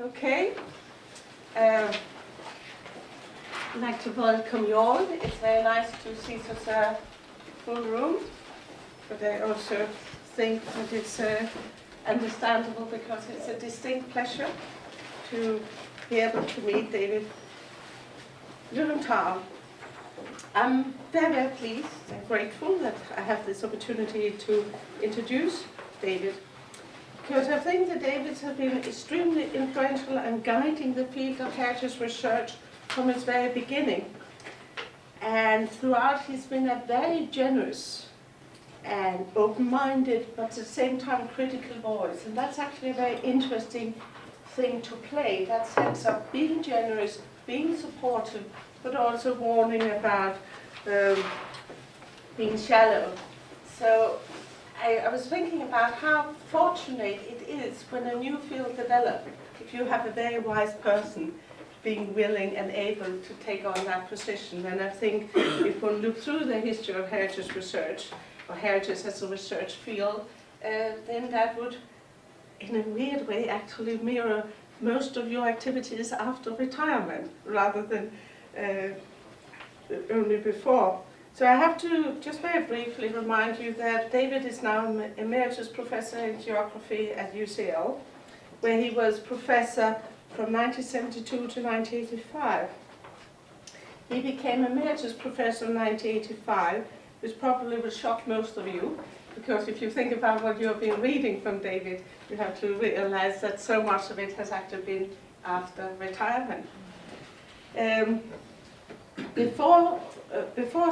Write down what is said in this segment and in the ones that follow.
Okay. I'd like to welcome you all. It's very nice to see such a full room, but I also think that it's understandable because it's a distinct pleasure to be able to meet David Lowenthal. I'm very, very pleased and grateful that I have this opportunity to introduce David, because I think that David has been extremely influential and guiding the field of heritage research from its very beginning. And throughout he's been a very generous and open-minded, but at the same time critical voice. And that's actually a very interesting thing to play, that sense of being generous, being supportive, but also warning about being shallow. So I was thinking about how fortunate it is when a new field develops, if you have a very wise person being willing and able to take on that position. And I think if one looks through the history of heritage research, or heritage as a research field, then that would, in a weird way, actually mirror most of your activities after retirement, rather than only before. So I have to just very briefly remind you that David is now an emeritus professor in geography at UCL, where he was professor from 1972 to 1985. He became emeritus professor in 1985, which probably will shock most of you, because if you think about what you've been reading from David, you have to realize that so much of it has actually been after retirement. Before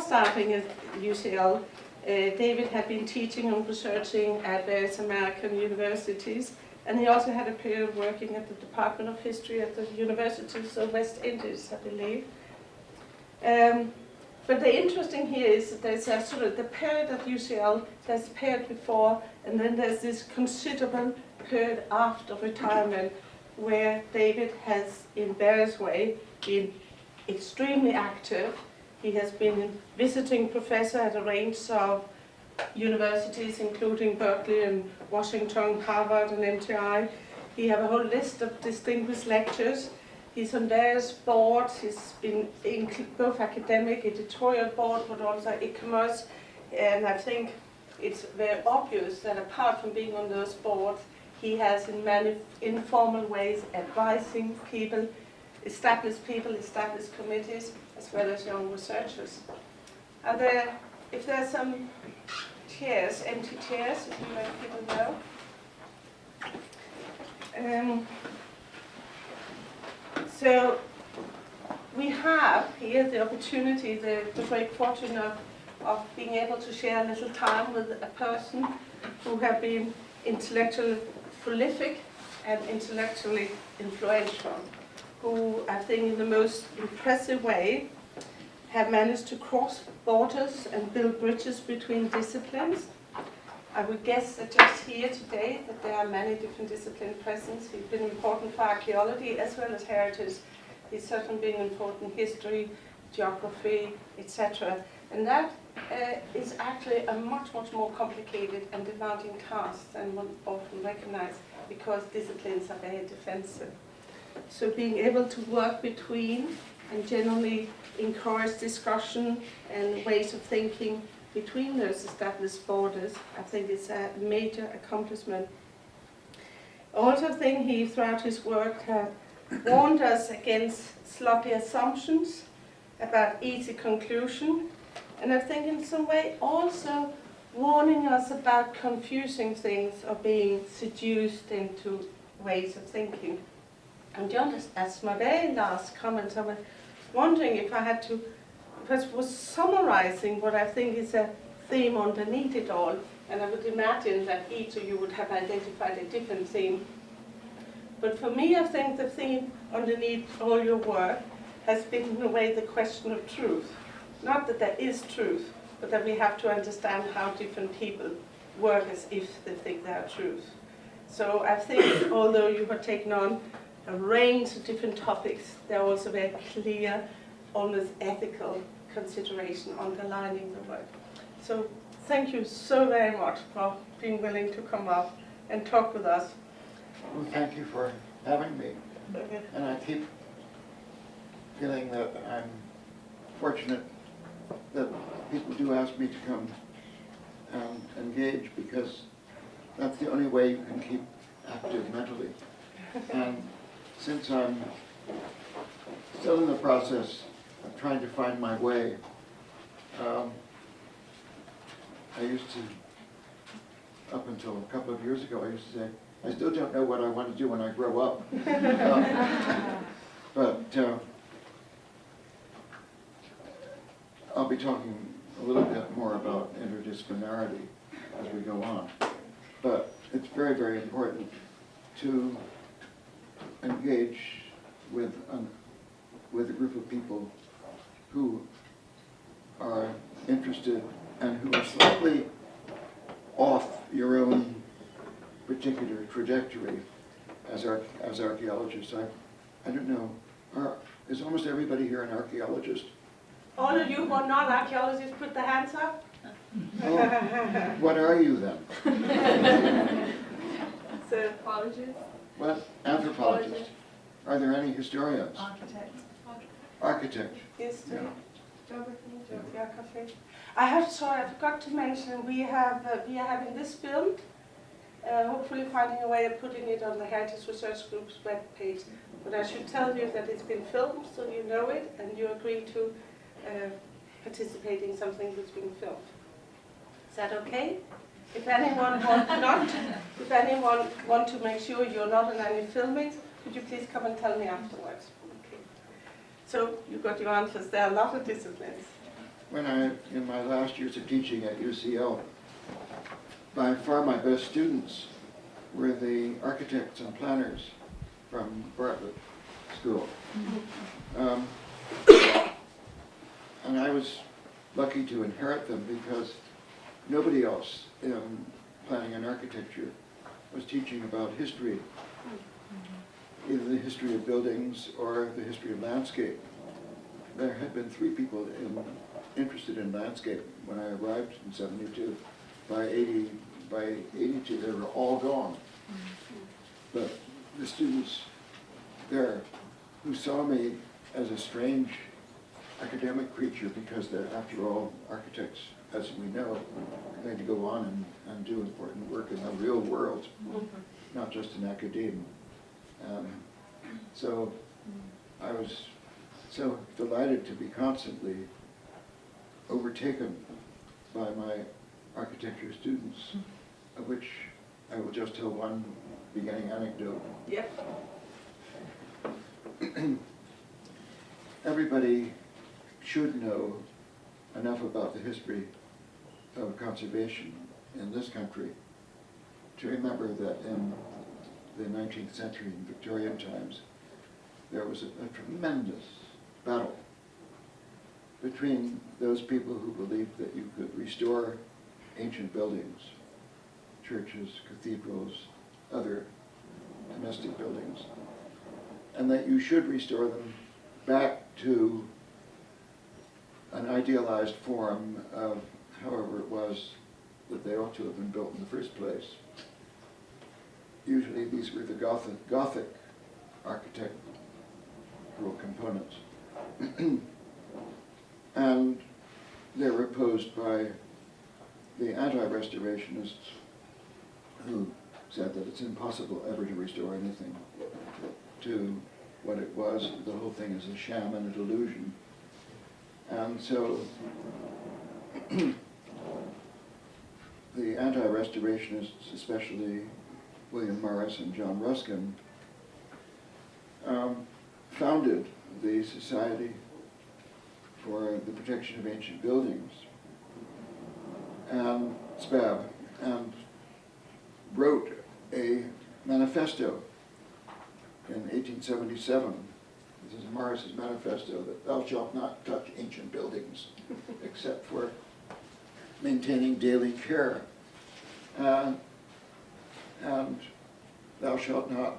starting at UCL, David had been teaching and researching at various American universities, and he also had a period working at the Department of History at the Universities of West Indies, I believe. But the interesting here is that there's a sort of the period at UCL, there's a period before, and then there's this considerable period after retirement where David has, in various ways, been extremely active. He has been a visiting professor at a range of universities, including Berkeley and Washington, Harvard and MTI. He has a whole list of distinguished lectures. He's on various boards. He's been in both academic, editorial board, but also e-commerce. And I think it's very obvious that apart from being on those boards, he has in many informal ways advising people, established committees, as well as young researchers. If there are some chairs, empty chairs, if you let people know. So we have here the opportunity, the great fortune of being able to share a little time with a person who have been intellectually prolific and intellectually influential, who I think in the most impressive way have managed to cross borders and build bridges between disciplines. I would guess that just here today that there are many different disciplines present. He's been important for archaeology as well as heritage. He's certainly been important in history, geography, etc. And that is actually a much, much more complicated and demanding task than one often recognizes, because disciplines are very defensive. So being able to work between and generally encourage discussion and ways of thinking between those established borders, I think it's a major accomplishment. I also think he, throughout his work, warned us against sloppy assumptions about easy conclusion, and I think in some way also warning us about confusing things or being seduced into ways of thinking. And just as my very last comment, I was wondering if I had to, was summarizing what I think is a theme underneath it all, and I would imagine that each of you would have identified a different theme. But for me, I think the theme underneath all your work has been, in a way, the question of truth. Not that there is truth, but that we have to understand how different people work as if they think they are truth. So I think, although you have taken on a range of different topics, there are also very clear, almost ethical consideration underlining the work. So thank you so very much for being willing to come up and talk with us. Well, thank you for having me. Okay. And I keep feeling that I'm fortunate that people do ask me to come and engage, because that's the only way you can keep active mentally. And since I'm still in the process of trying to find my way, I used to, up until a couple of years ago, I used to say, I still don't know what I want to do when I grow up. But I'll be talking a little bit more about interdisciplinarity as we go on. But it's very, very important to engage with a group of people who are interested and who are slightly off your own particular trajectory as archaeologists. I don't know, is almost everybody here an archaeologist? All of you who are not archaeologists, put the hands up. Oh, what are you then? So, Anthropologists. What? Anthropologists. Are there any historians? Architects. Architects. history, Yeah. Geography. geography. Sorry, I forgot to mention, we are having this filmed, hopefully finding a way of putting it on the Heritage Research Group's webpage. But I should tell you that it's been filmed, so you know it, and you agree to participate in something that's being filmed. Is that okay? If anyone want to make sure you're not in any filming, could you please come and tell me afterwards? Okay. So you got your answers. There are a lot of disciplines. In my last years of teaching at UCL, by far my best students were the architects and planners from Bartlett School. And I was lucky to inherit them, because nobody else in planning and architecture was teaching about history, either the history of buildings or the history of landscape. There had been 3 people interested in landscape when I arrived in '72. By 82, they were all gone. But the students there, who saw me as a strange academic creature, because they're, after all, architects, as we know, are going to go on and do important work in the real world, not just in academia. So I was so delighted to be constantly overtaken by my architecture students, of which I will just tell one beginning anecdote. Yep. Everybody should know enough about the history of conservation in this country to remember that in the 19th century, in Victorian times, there was a tremendous battle between those people who believed that you could restore ancient buildings, churches, cathedrals, other domestic buildings, and that you should restore them back to an idealized form of however it was that they ought to have been built in the first place. Usually these were the Gothic architectural components. And they were opposed by the anti-restorationists, who said that it's impossible ever to restore anything to what it was. The whole thing is a sham and a delusion. And so the anti-restorationists, especially William Morris and John Ruskin, founded the Society for the Protection of Ancient Buildings, and SPAB, and wrote a manifesto in 1877. This is Morris's manifesto, that thou shalt not touch ancient buildings except for maintaining daily care, and thou shalt not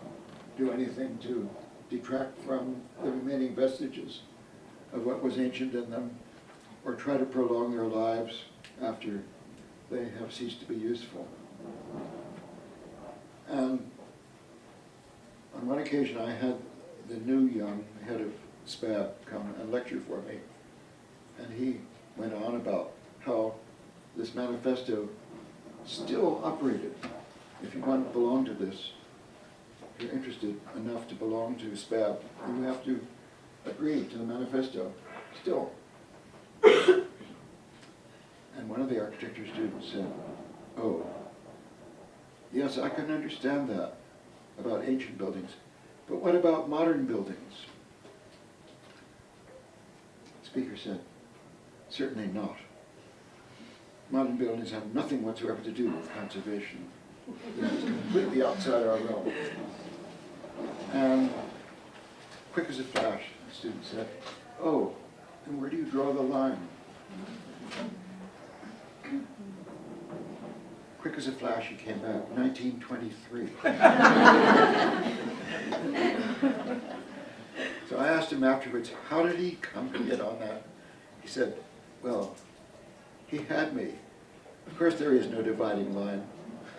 do anything to detract from the remaining vestiges of what was ancient in them, or try to prolong their lives after they have ceased to be useful. And on one occasion I had the new young head of SPAB come and lecture for me. And he went on about how this manifesto still operated. If you want to belong to this, if you're interested enough to belong to SPAB, you have to agree to the manifesto still. And one of the architecture students said, oh, yes, I can understand that about ancient buildings, but what about modern buildings? The speaker said, certainly not. Modern buildings have nothing whatsoever to do with conservation. This is completely outside our realm. And quick as a flash, the student said, oh, and where do you draw the line? Quick as a flash, he came back, 1923. So I asked him afterwards, how did he come to get on that? He said, well, he had me. Of course there is no dividing line.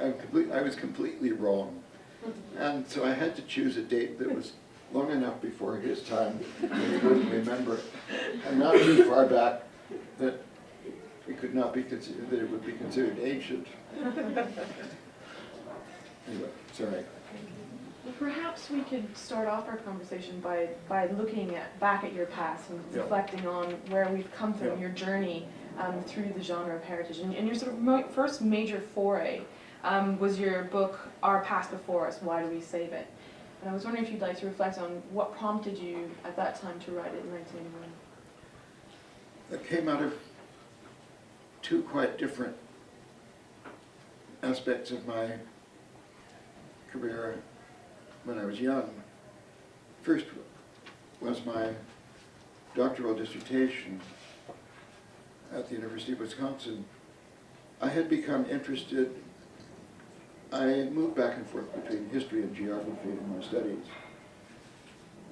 I was completely wrong. And so I had to choose a date that was long enough before his time that he wouldn't remember it, and not too far back that it could not be considered, that it would be considered ancient. Anyway, sorry. Well, perhaps we could start off our conversation by looking back at your past and reflecting on where we've come from, your journey through the genre of heritage. And your sort of first major foray was your book, Our Past Before Us, Why Do We Save It? And I was wondering if you'd like to reflect on what prompted you at that time to write it in 1981. That came out of two quite different aspects of my career when I was young. First was my doctoral dissertation at the University of Wisconsin. I had become interested. I moved back and forth between history and geography in my studies.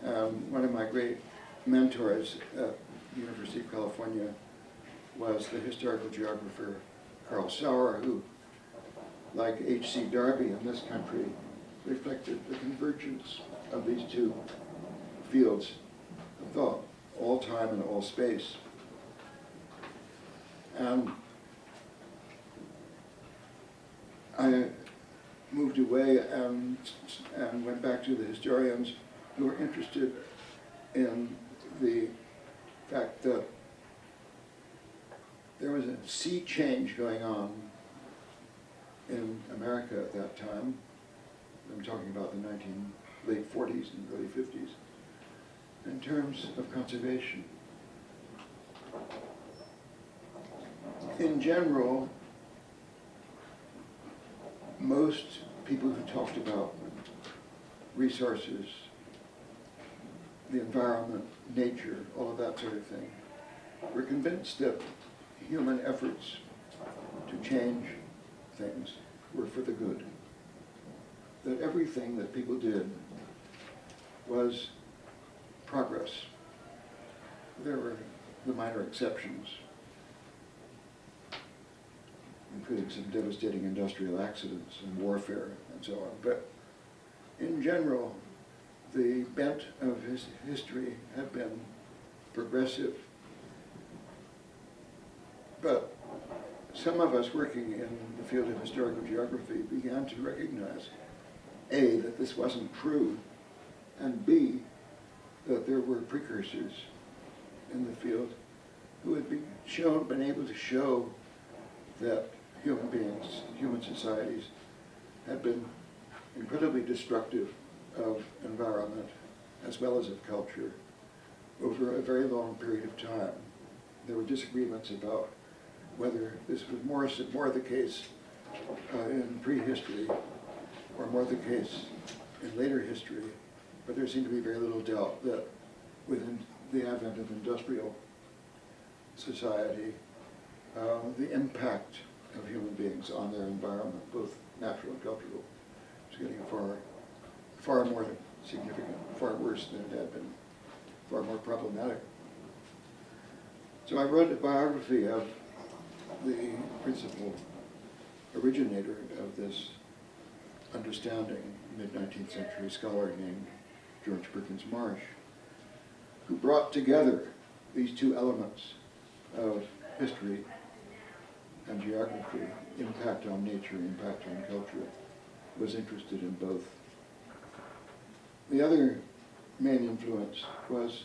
One of my great mentors at the University of California was the historical geographer Carl Sauer, who, like H.C. Darby in this country, reflected the convergence of these two fields of thought, all time and all space. And I moved away and went back to the historians who were interested in the fact that there was a sea change going on in America at that time. I'm talking about the late 40s and early 50s, in terms of conservation. In general, most people who talked about resources, the environment, nature, all of that sort of thing, were convinced that human efforts to change things were for the good. That everything that people did was progress. There were the minor exceptions, including some devastating industrial accidents and warfare and so on. But in general, the bent of his history had been progressive. But some of us working in the field of historical geography began to recognize, A, that this wasn't true, and B, that there were precursors in the field who had been able to show that human beings, human societies, had been incredibly destructive of environment as well as of culture over a very long period of time. There were disagreements about whether this was more the case in prehistory or more the case in later history, but there seemed to be very little doubt that within the advent of industrial society, the impact of human beings on their environment, both natural and cultural, was getting far more significant, far worse than it had been, far more problematic. So I wrote a biography of the principal originator of this understanding, mid-19th century scholar named George Perkins Marsh, who brought together these two elements of history and geography, impact on nature, impact on culture, was interested in both. The other main influence was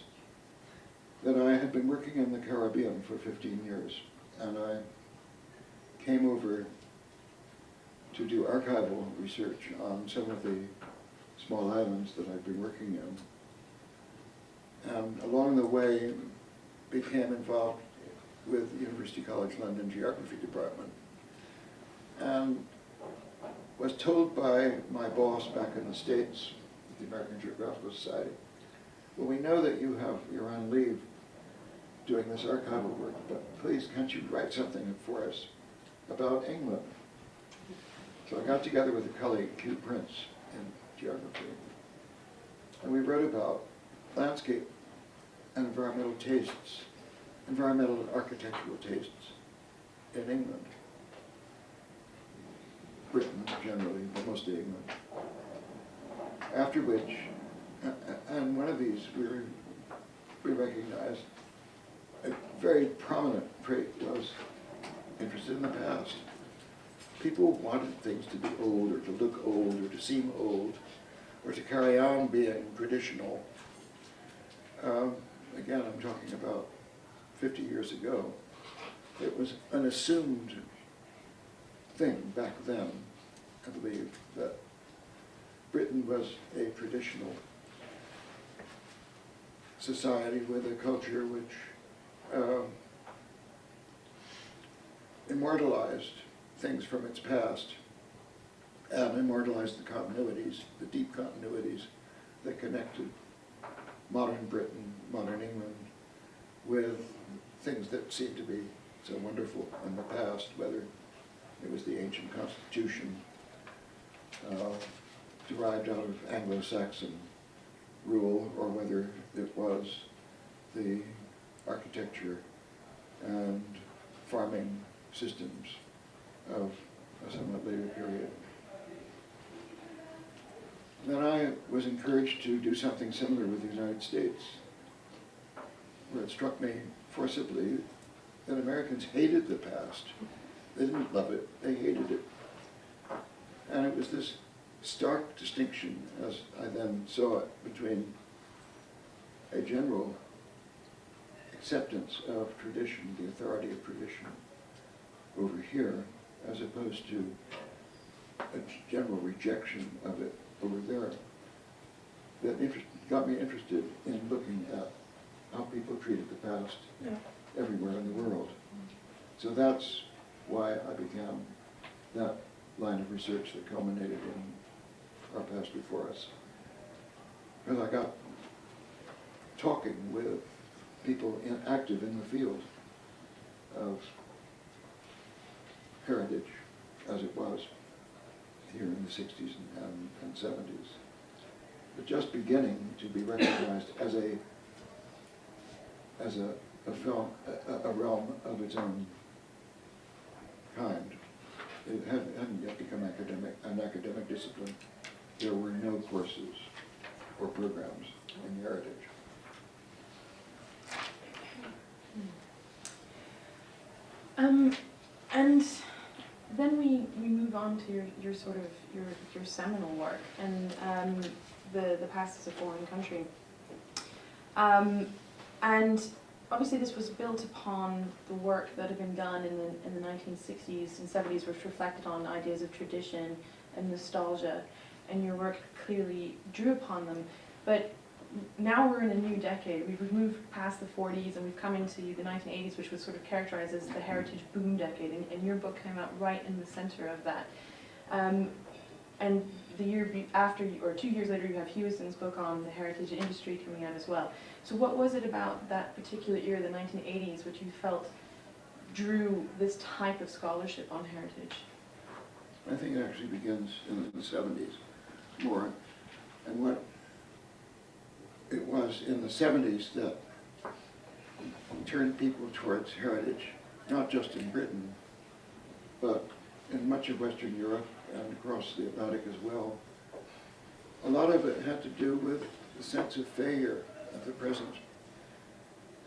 that I had been working in the Caribbean for 15 years, and I came over to do archival research on some of the small islands that I'd been working in. And along the way, became involved with University College London Geography Department. And was told by my boss back in the States, at the American Geographical Society, well, we know that you're on leave doing this archival work, but please can't you write something for us about England? So I got together with a colleague, Q Prince, in geography, and we wrote about landscape and environmental tastes, environmental and architectural tastes in England. Britain generally, but mostly England. After which, and one of these we recognized a very prominent trait was interested in the past. People wanted things to be old, or to look old, or to seem old, or to carry on being traditional. Again, I'm talking about 50 years ago. It was an assumed thing back then, I believe, that Britain was a traditional society with a culture which immortalized things from its past and immortalized the continuities, the deep continuities that connected modern Britain, modern England, with things that seemed to be so wonderful in the past, whether it was the ancient constitution derived out of Anglo-Saxon rule, or whether it was the architecture and farming systems of a somewhat later period. Then I was encouraged to do something similar with the United States, where it struck me forcibly that Americans hated the past. They didn't love it, they hated it. And it was this stark distinction, as I then saw it, between a general acceptance of tradition, the authority of tradition, over here, as opposed to a general rejection of it over there, that got me interested in looking at how people treated the past everywhere in the world. So that's why I began that line of research that culminated in Our Past Before Us. Because I got talking with people active in the field of heritage as it was here in the 60s and 70s, but just beginning to be recognized as a film, a realm of its own kind. It hadn't yet become an academic discipline. There were no courses or programs in heritage. And then we move on to your sort of your seminal work and the past as a foreign country. And obviously this was built upon the work that had been done in the 1960s and 70s, which reflected on ideas of tradition and nostalgia, and your work clearly drew upon them. But now we're in a new decade. We've moved past the 40s and we've come into the 1980s, which was sort of characterized as the heritage boom decade, and your book came out right in the center of that. And the year after, or 2 years later, you have Hewison's book on the heritage industry coming out as well. So what was it about that particular era, the 1980s, which you felt drew this type of scholarship on heritage? I think it actually begins in the 70s more. And what it was in the 70s that turned people towards heritage, not just in Britain, but in much of Western Europe and across the Atlantic as well. A lot of it had to do with the sense of failure of the present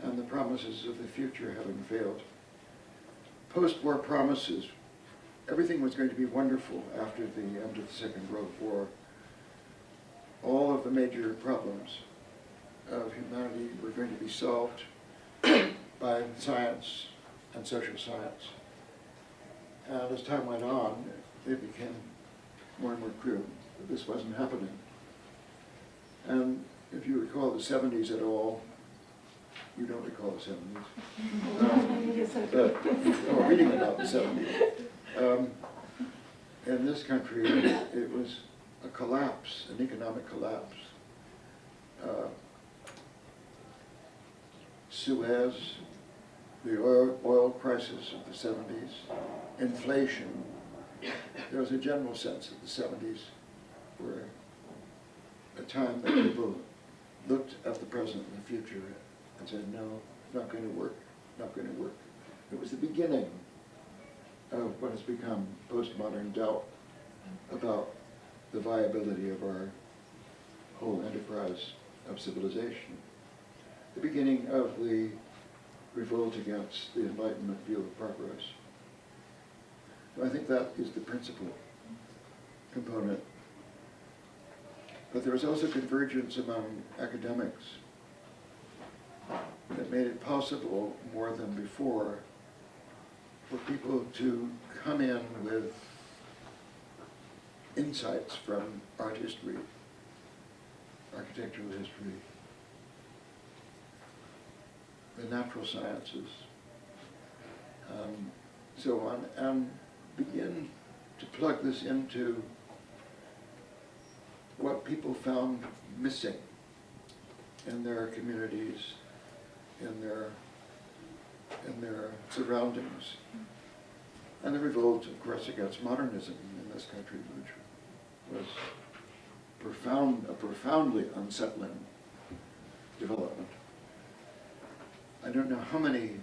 and the promises of the future having failed. Post-war promises, everything was going to be wonderful after the end of the Second World War. All of the major problems of humanity were going to be solved by science and social science. And as time went on, it became more and more clear that this wasn't happening. And if you recall the 70s at all, you don't recall the 70s, Yes, I do. but reading about the 70s. In this country, it was a collapse, an economic collapse. Suez, the oil crisis of the 70s, inflation. There was a general sense that the 70s were a time that people looked at the present and the future and said, no, it's not going to work, not going to work. It was the beginning of what has become postmodern doubt about the viability of our whole enterprise of civilization. The beginning of the revolt against the Enlightenment view of progress. I think that is the principal component. But there was also convergence among academics that made it possible, more than before, for people to come in with insights from art history, architectural history, the natural sciences, so on, and begin to plug this into what people found missing in their communities, in their surroundings. And the revolt, of course, against modernism in this country, which was a profoundly unsettling development. I don't know how many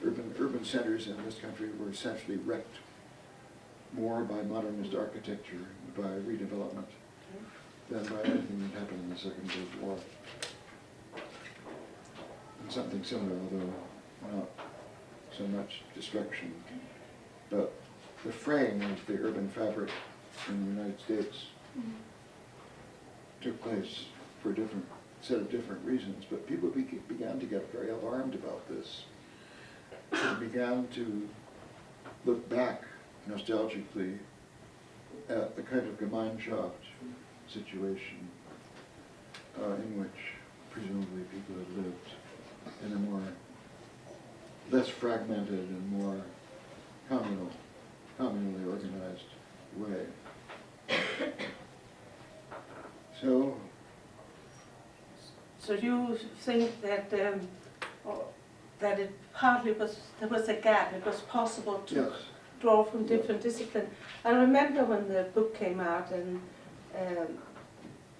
urban centers in this country were essentially wrecked more by modernist architecture, by redevelopment, than by anything that happened in the Second World War. And something similar, although not so much destruction, but the fraying of the urban fabric in the United States took place for a set of different reasons, but people began to get very alarmed about this. They began to look back nostalgically at the kind of Gemeinschaft situation in which presumably people had lived in a more less fragmented and more communally organized way. So you think that that it partly there was a gap. It was possible to yes, draw from different disciplines. I remember when the book came out, and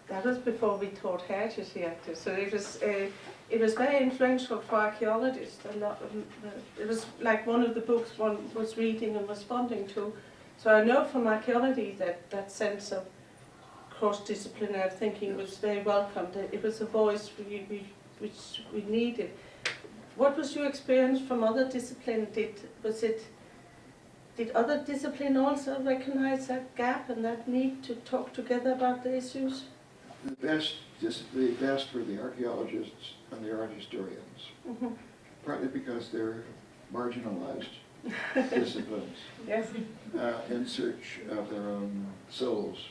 that was before we taught heritage here. So it was very influential for archaeologists. It was like one of the books one was reading and responding to. So I know from archaeology that sense of cross-disciplinary thinking was very welcomed. It was a voice which we needed. What was your experience from other disciplines? Did other disciplines also recognize that gap and that need to talk together about the issues? the best were the archaeologists and the art historians, partly because they're marginalized disciplines Yes. in search of their own souls,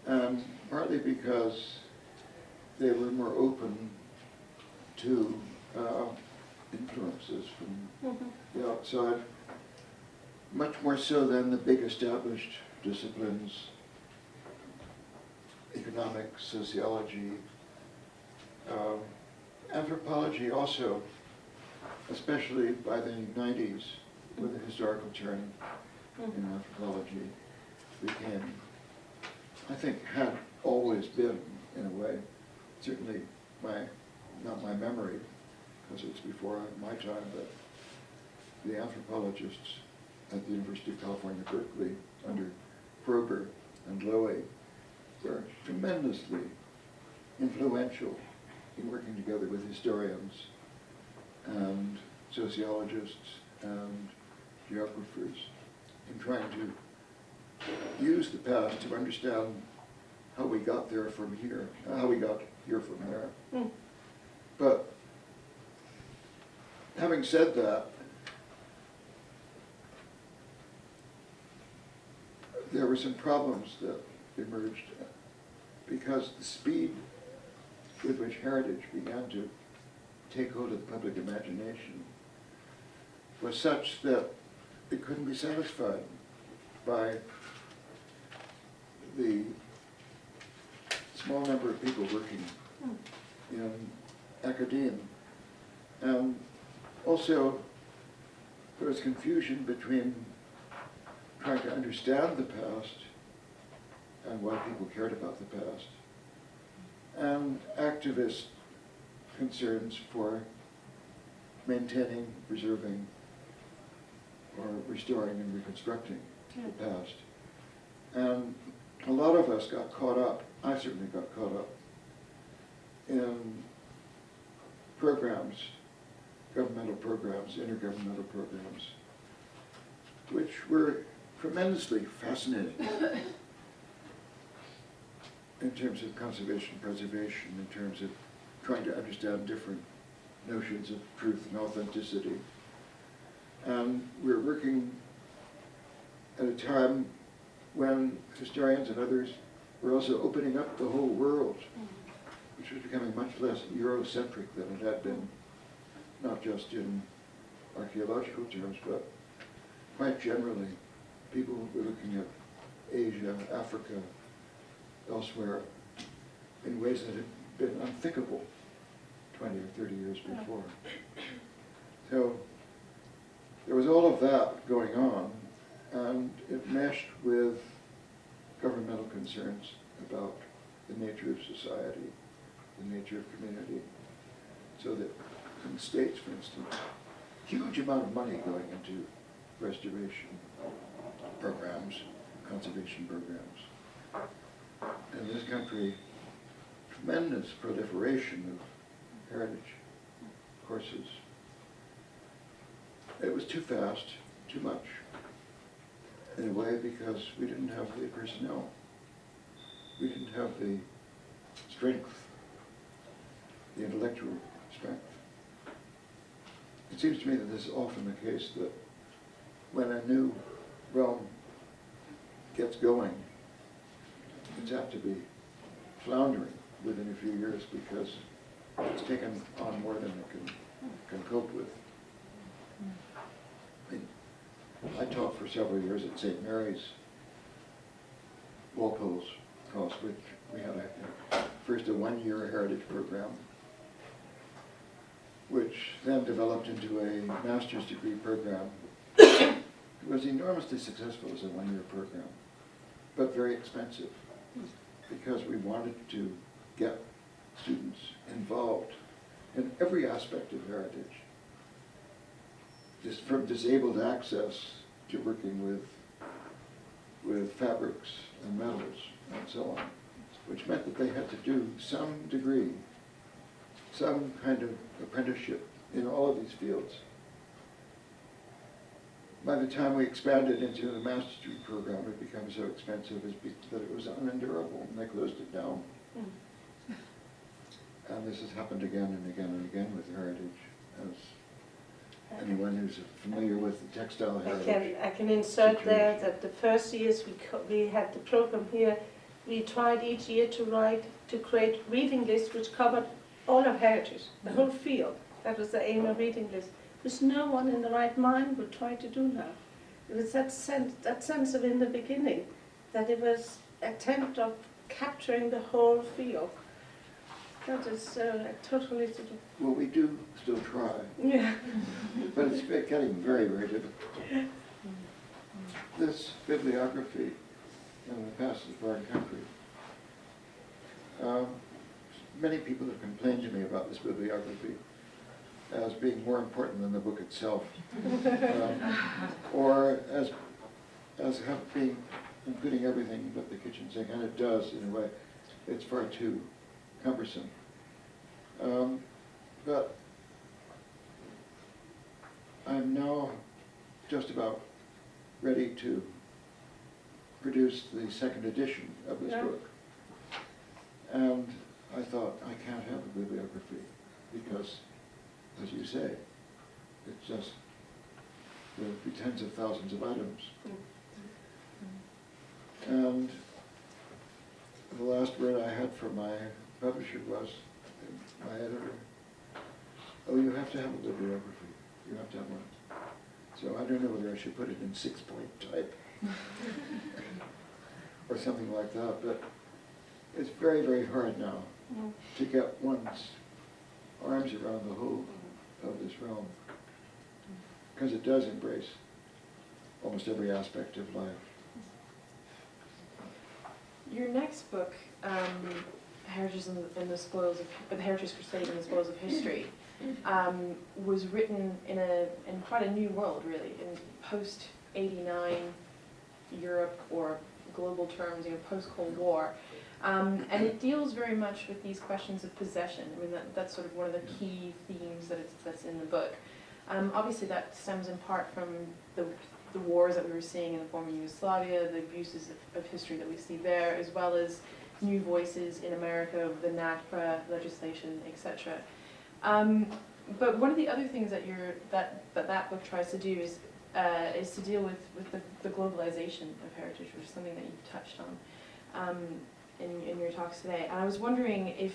and partly because they were more open to influences from the outside, much more so than the big established disciplines, economics, sociology, anthropology also, especially by the 90s, with the historical turn in anthropology, became, I think, had always been, in a way, certainly not my memory, because it's before my time, but the anthropologists at the University of California, Berkeley, under Kroeber and Lowe, were tremendously influential in working together with historians and sociologists and geographers in trying to use the past to understand how we got there from here, how we got here from there. Mm. But having said that, there were some problems that emerged because the speed with which heritage began to take hold of the public imagination was such that it couldn't be satisfied by the small number of people working in academia. And also, there was confusion between trying to understand the past and why people cared about the past, and activist concerns for maintaining, preserving, or restoring and reconstructing the past. And a lot of us got caught up, I certainly got caught up, in programs, governmental programs, intergovernmental programs, which were tremendously fascinating in terms of conservation, preservation, in terms of trying to understand different notions of truth and authenticity. And we're working at a time when historians and others were also opening up the whole world, which was becoming much less Eurocentric than it had been, not just in archaeological terms, but quite generally. People were looking at Asia, Africa, elsewhere, in ways that had been unthinkable 20 or 30 years before. So there was all of that going on, and it meshed with governmental concerns about the nature of society, the nature of community. So that in the States, for instance, huge amount of money going into restoration programs, conservation programs. In this country, tremendous proliferation of heritage courses. It was too fast, too much, in a way, because we didn't have the personnel. We didn't have the strength, the intellectual strength. It seems to me that this is often the case, that when a new realm gets going, it's apt to be floundering within a few years because it's taken on more than it can cope with. I mean, I taught for several years at St. Mary's, Walpole's cost, which we had first a one-year heritage program, which then developed into a master's degree program. It was enormously successful as a one-year program, but very expensive, because we wanted to get students involved in every aspect of heritage, just from disabled access to working with fabrics and metals and so on, which meant that they had to do some degree, some kind of apprenticeship in all of these fields. By the time we expanded into the master's degree program, it became so expensive that it was unendurable, and they closed it down. And this has happened again and again and again with heritage, as anyone who's familiar with the textile heritage. I can insert there that the first years we had the program here, we tried each year to create reading lists which covered all of heritage, the whole field. That was the aim of reading list, which no one in the right mind would try to do now. It was that sense of in the beginning, that it was an attempt of capturing the whole field. That is totally sort of... Well, we do still try, Yeah. but it's getting very, very difficult. This bibliography in the past is foreign country. Many people have complained to me about this bibliography as being more important than the book itself, or as being including everything but the kitchen sink, and it does in a way. It's far too cumbersome. But I'm now just about ready to produce the second edition of this book. And I thought, I can't have a bibliography because, as you say, it's just, there'll be tens of thousands of items. And the last word I had from my publisher was, my editor, oh, you have to have a bibliography. You have to have one. So I don't know whether I should put it in 6-point type or something like that, but it's very, very hard now to get one's arms around the whole of this realm, because it does embrace almost every aspect of life. Your next book, Heritage and the Spoils of Heritage Crusade and the Spoils of History, was written in quite a new world, really, in post-89 Europe, or global terms, post-Cold War. And it deals very much with these questions of possession. I mean, that's sort of one of the key themes that's in the book. Obviously, that stems in part from the wars that we were seeing in the former Yugoslavia, the abuses of history that we see there, as well as new voices in America, the NAGPRA legislation, etc. But one of the other things that book tries to do is to deal with the globalization of heritage, which is something that you touched on in your talks today. And I was wondering if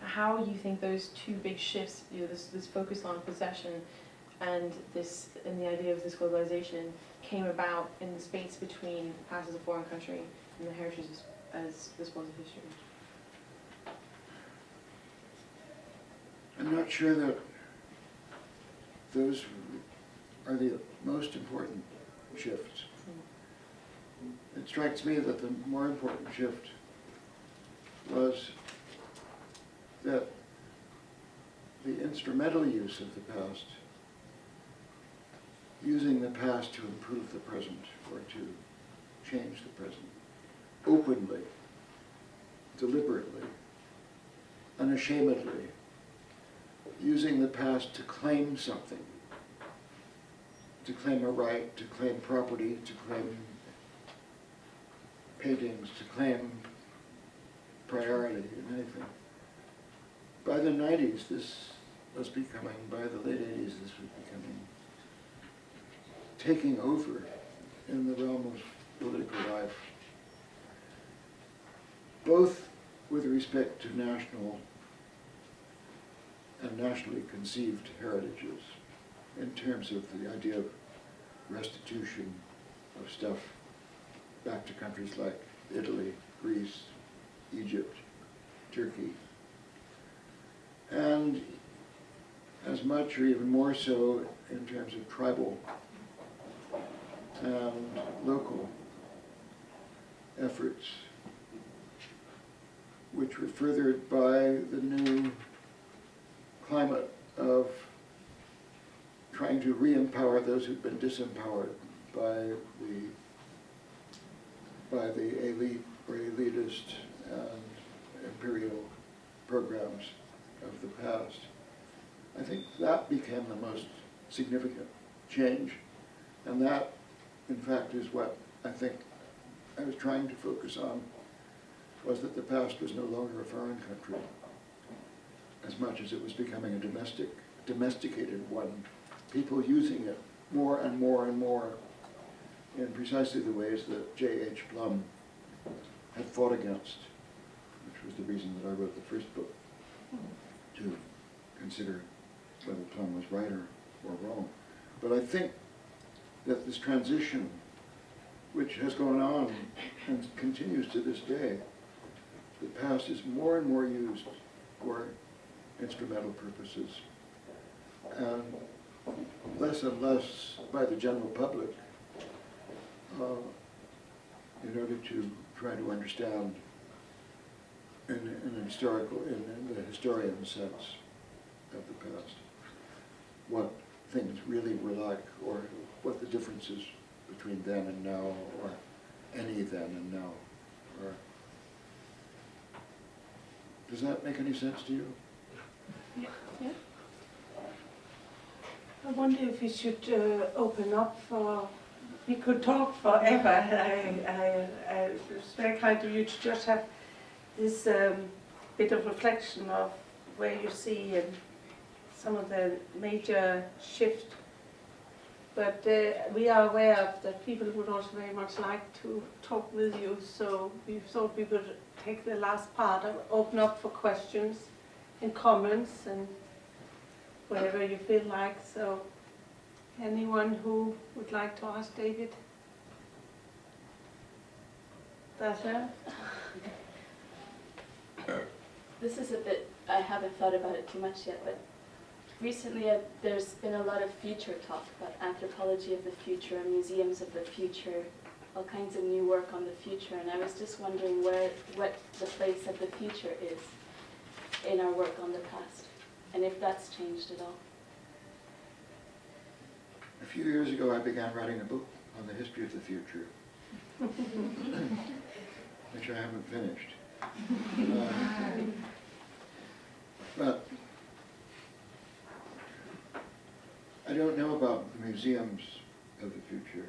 how you think those two big shifts, this focus on possession and the idea of this globalization, came about in the space between the past as a foreign country and the heritage as the spoils of history. I'm not sure that those are the most important shifts. It strikes me that the more important shift was that the instrumental use of the past, using the past to improve the present or to change the present, openly, deliberately, unashamedly, using the past to claim something, to claim a right, to claim property, to claim paintings, to claim priority in anything. By the 90s, this was becoming, by the late 80s, this was becoming, taking over in the realm of political life, both with respect to national and nationally conceived heritages, in terms of the idea of restitution of stuff back to countries like Italy, Greece, Egypt, Turkey, and as much or even more so in terms of tribal and local efforts, which were furthered by the new climate of trying to re-empower those who've been disempowered by the elite or elitist and imperial programs of the past. I think that became the most significant change, and that, in fact, is what I think I was trying to focus on, was that the past was no longer a foreign country, as much as it was becoming a domesticated one, people using it more and more and more in precisely the ways that J.H. Blum had fought against, which was the reason that I wrote the first book, to consider whether Blum was right or wrong. But I think that this transition, which has gone on and continues to this day, the past is more and more used for instrumental purposes, and less by the general public in order to try to understand in the historian sense of the past what things really were like, or what the differences between then and now, or any then and now. Or does that make any sense to you? Yeah. I wonder if we should open up for, we could talk forever. It's very kind of you to just have this bit of reflection of where you see and some of the major shift. But we are aware of that people would also very much like to talk with you, so we thought we would take the last part and open up for questions and comments and whatever you feel like. So anyone who would like to ask David? Dasha? This is a bit, I haven't thought about it too much yet, but recently there's been a lot of future talk about anthropology of the future and museums of the future, all kinds of new work on the future, and I was just wondering what the place of the future is in our work on the past, and if that's changed at all. A few years ago, I began writing a book on the history of the future, which I haven't finished. But I don't know about the museums of the future.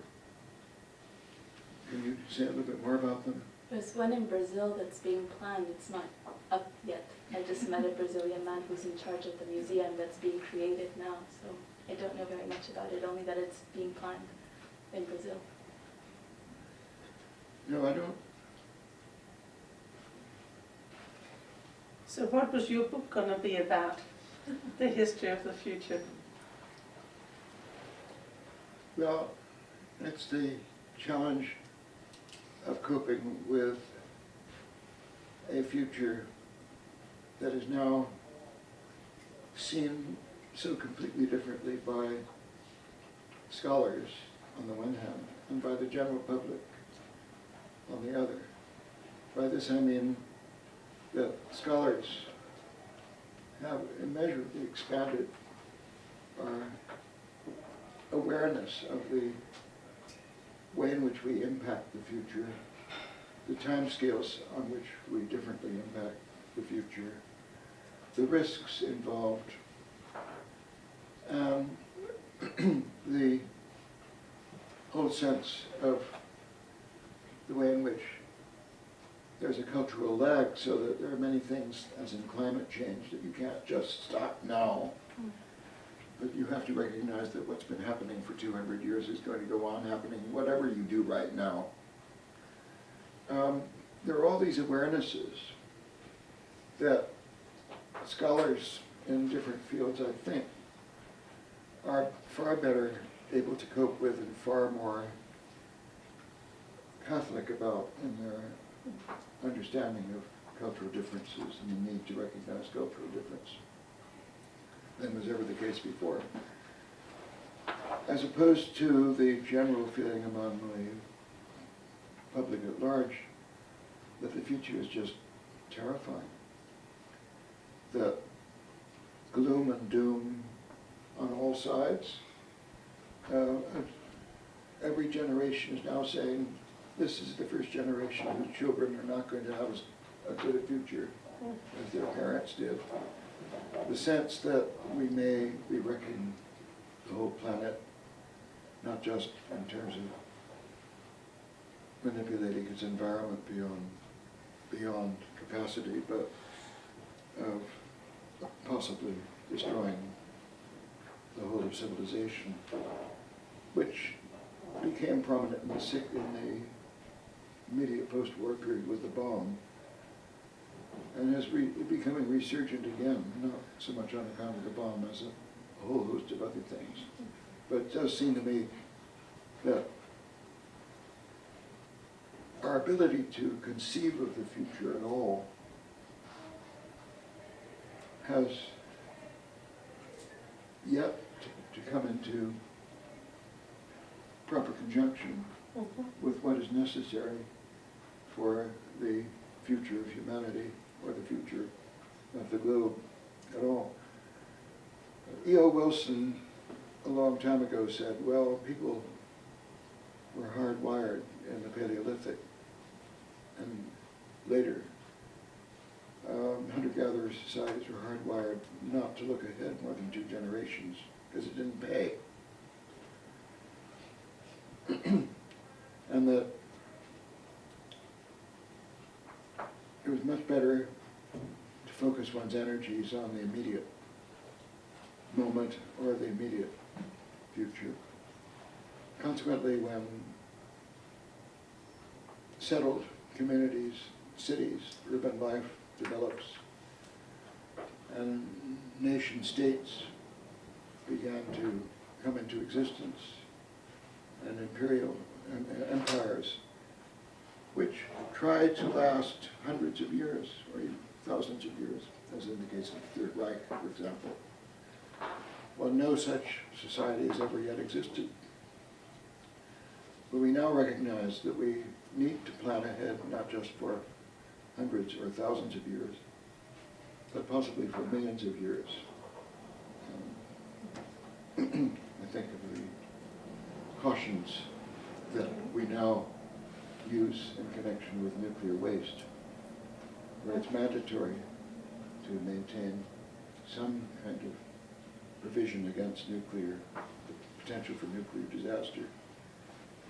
Can you say a little bit more about them? There's one in Brazil that's being planned. It's not up yet. I just met a Brazilian man who's in charge of the museum that's being created now, so I don't know very much about it, only that it's being planned in Brazil. No, I don't. So what was your book going to be about? The history of the future. Well, it's the challenge of coping with a future that is now seen so completely differently by scholars on the one hand and by the general public on the other. By this I mean that scholars have immeasurably expanded our awareness of the way in which we impact the future, the timescales on which we differently impact the future, the risks involved, and the whole sense of the way in which there's a cultural lag, so that there are many things, as in climate change, that you can't just stop now. But you have to recognize that what's been happening for 200 years is going to go on happening, whatever you do right now. There are all these awarenesses that scholars in different fields, I think, are far better able to cope with and far more Catholic about in their understanding of cultural differences and the need to recognize cultural difference than was ever the case before. As opposed to the general feeling among the public at large that the future is just terrifying. That gloom and doom on all sides. Every generation is now saying this is the first generation whose children are not going to have a good future as their parents did. The sense that we may be wrecking the whole planet, not just in terms of manipulating its environment beyond capacity, but of possibly destroying the whole of civilization, which became prominent in the immediate post-war period with the bomb, and is becoming resurgent again, not so much on account of the bomb as a whole host of other things. But it does seem to me that our ability to conceive of the future at all has yet to come into proper conjunction with what is necessary for the future of humanity or the future of the globe at all. E.O. Wilson a long time ago said, well, people were hardwired in the Paleolithic and later. Hunter-gatherer societies were hardwired not to look ahead more than 2 generations because it didn't pay. And that it was much better to focus one's energies on the immediate moment or the immediate future. Consequently, when settled communities, cities, urban life develops, and nation states began to come into existence, and imperial empires, which tried to last hundreds of years, or even thousands of years, as in the case of the Third Reich, for example. Well, no such society has ever yet existed. But we now recognize that we need to plan ahead, not just for hundreds or thousands of years, but possibly for millions of years. I think of the cautions that we now use in connection with nuclear waste, where it's mandatory to maintain some kind of provision against the potential for nuclear disaster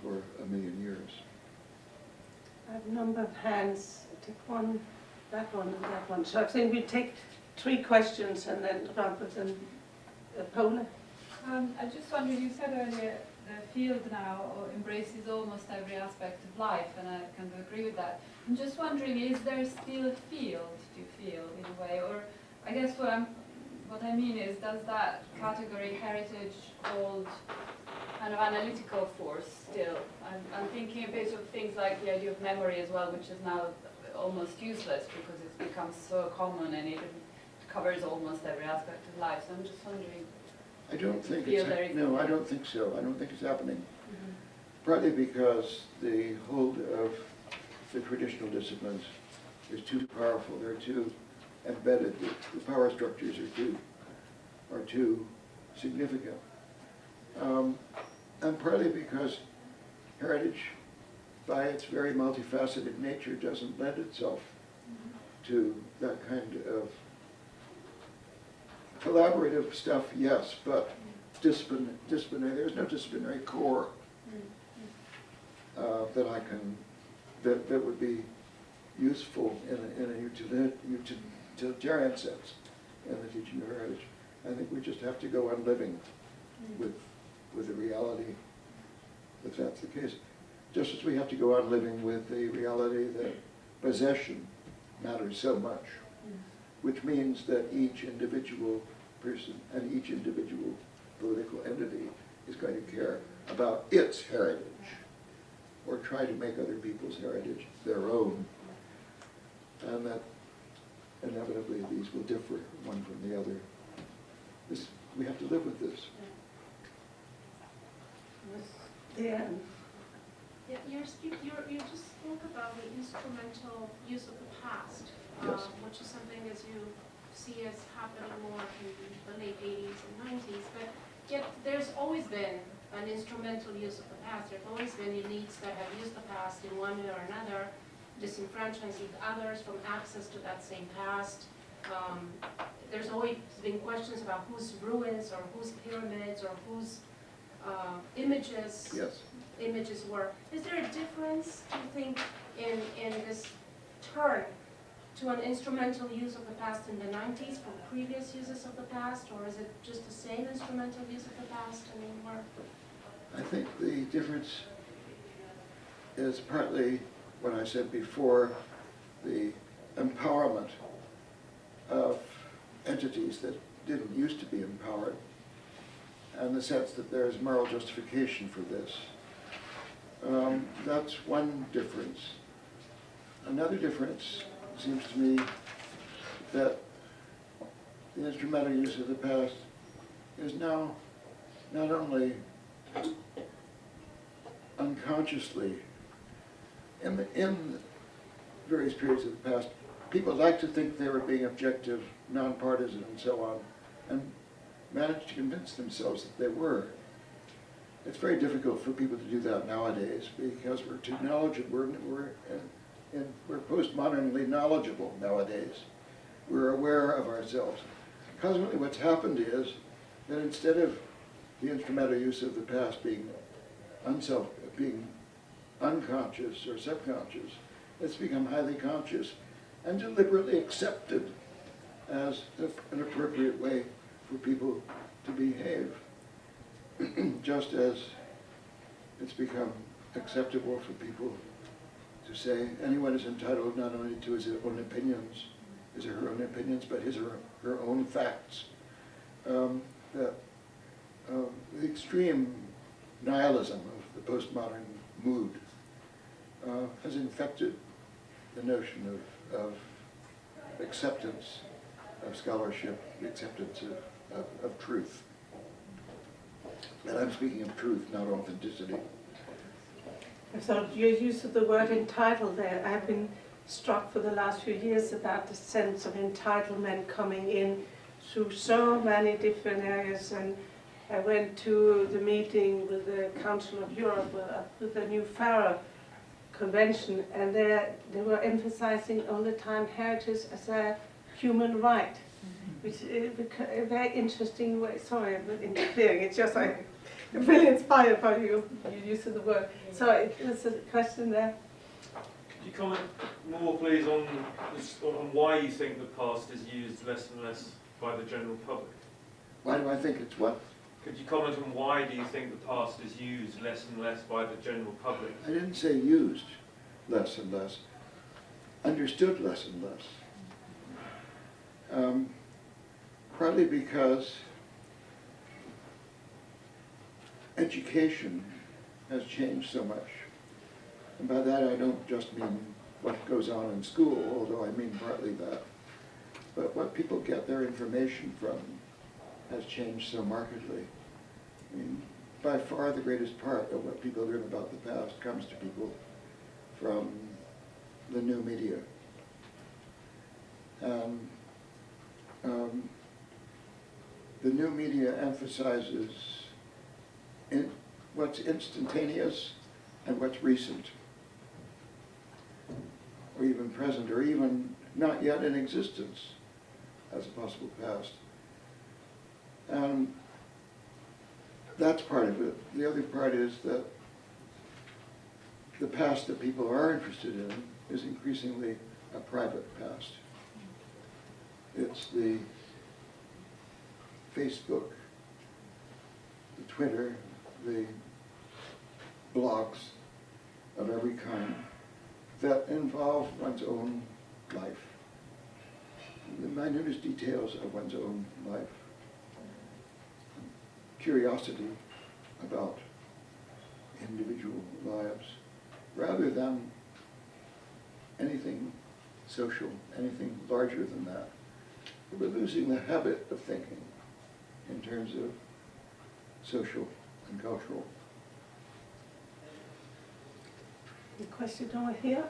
for 1 million years. I have a number of hands. Take one, that one, and that one. So I think we take 3 questions and then Robert and Paula. I just wondered, you said earlier the field now embraces almost every aspect of life, and I kind of agree with that. I'm just wondering, is there still a field, do you feel, in a way? Or I guess what I mean is, does that category heritage hold kind of analytical force still? I'm thinking a bit of things like the idea of memory as well, which is now almost useless because it's become so common and it covers almost every aspect of life. So I'm just wondering. I don't think Feel there is- no, I don't think so. I don't think it's happening. Mhm. Partly because the hold of the traditional disciplines is too powerful. They're too embedded. The power structures are too significant. And partly because heritage, by its very multifaceted nature, doesn't lend itself to that kind of collaborative stuff, yes, but disciplinary, there's no disciplinary core that would be useful in a utilitarian sense in the teaching of heritage. I think we just have to go on living with the reality that that's the case. Just as we have to go on living with the reality that possession matters so much, which means that each individual person and each individual political entity is going to care about its heritage or try to make other people's heritage their own, and that inevitably these will differ one from the other. We have to live with this. Yeah. Yeah, you just spoke about the instrumental use of the past, Yes. which is something as you see as happening more in the late 80s and 90s, but yet there's always been an instrumental use of the past. There's always been elites that have used the past in one way or another, disenfranchising others from access to that same past. There's always been questions about whose ruins or whose pyramids or whose images were. Is there a difference, do you think, in this turn to an instrumental use of the past in the 90s from previous uses of the past, or is it just the same instrumental use of the past anymore? I think the difference is partly what I said before, the empowerment of entities that didn't used to be empowered, and the sense that there is moral justification for this. That's one difference. Another difference seems to me that the instrumental use of the past is now not only unconsciously in various periods of the past, people like to think they were being objective, nonpartisan, and so on, and managed to convince themselves that they were. It's very difficult for people to do that nowadays because we're too knowledgeable. We're postmodernly knowledgeable nowadays. We're aware of ourselves. Consequently, what's happened is that instead of the instrumental use of the past being unconscious or subconscious, it's become highly conscious and deliberately accepted as an appropriate way for people to behave. Just as it's become acceptable for people to say anyone is entitled not only to his own opinions, his or her own opinions, but his or her own facts. The extreme nihilism of the postmodern mood has infected the notion of acceptance of scholarship, the acceptance of truth. And I'm speaking of truth, not authenticity. So your use of the word entitled there, I've been struck for the last few years about the sense of entitlement coming in through so many different areas. And I went to the meeting with the Council of Europe with the new Pharaoh Convention, and they were emphasizing all the time heritage as a human right, which is a very interesting way. Sorry, I'm not interfering. It's just I'm really inspired by your use of the word. So there's a question there. Could you comment more, please, on why you think the past is used less and less by the general public? Why do I think it's what? Could you comment on why do you think the past is used less and less by the general public? I didn't say used less and less, understood less and less. Partly because education has changed so much. And by that I don't just mean what goes on in school, although I mean partly that. But what people get their information from has changed so markedly. I mean, by far the greatest part of what people learn about the past comes to people from the new media. And the new media emphasizes what's instantaneous and what's recent, or even present, or even not yet in existence as a possible past. And that's part of it. The other part is that the past that people are interested in is increasingly a private past. It's the Facebook, the Twitter, the blogs of every kind that involve one's own life, the minutest details of one's own life, curiosity about individual lives, rather than anything social, anything larger than that. We're losing the habit of thinking in terms of social and cultural. The question over here.